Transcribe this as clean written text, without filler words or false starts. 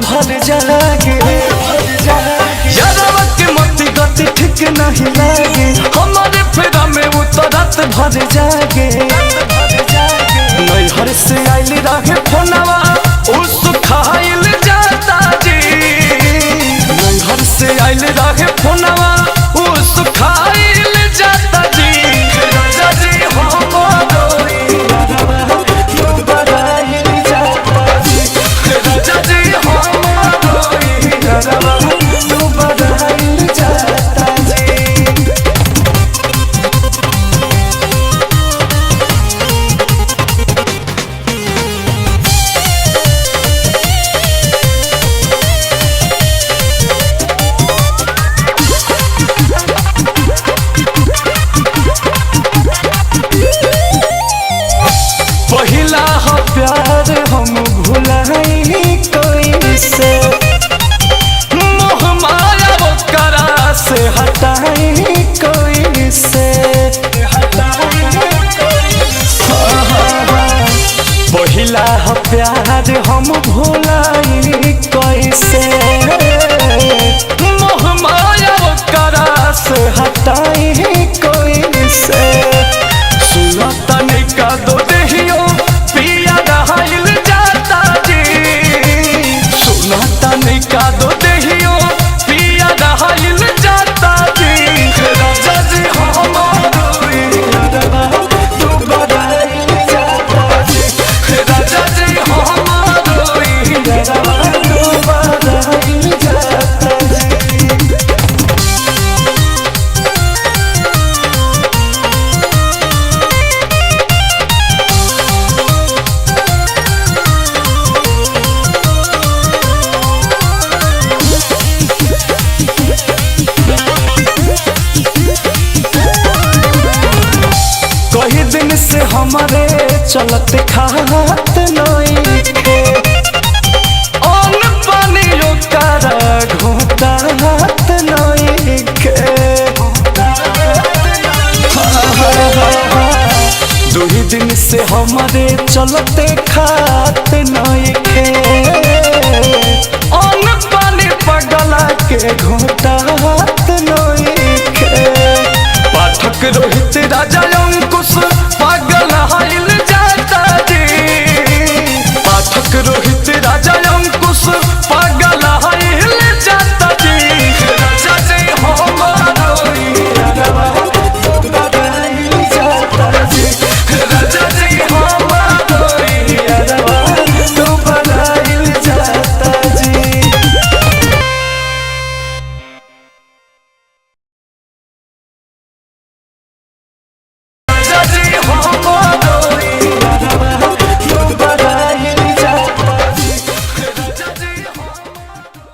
भर जागे यारवा के मती गति ठीक नहीं लागे हमारे फेरा में वो तो रात भर जागे नैहर से आइल रहे फोनवा उस खाइल जाता जी नैहर से आइल रहे फोनवा उस खाइल जाता जी राजा जी हमारो यारवा क्यों बराइल जाता जी राजा जी हमारो यारवा क्यों बराइल जाता जी। पहिला हो प्यार हम भुलाई कोई से मोह माया वो करा से हटाई कोई से पहिला हो प्यार हम भुलाई कोई से मोह माया वो करा से हटाई कोई से सुना तने का दो देहियो पिया रहल जाता जी सुना तने का दो देहियो पिया रहल जाता जी राजा जी हमारो यारवा तू बराइल जाता जी राजा जी हमारो यारवा तू बराइल जाता जी। कई दिन से हमारे चलते खात नहीं थे अन पानियों करा घोटात नहीं थे दो ही दिन से हमारे चलते खात नहीं थे अन पानी पगला के घोटात नहीं थे पाठक रोहित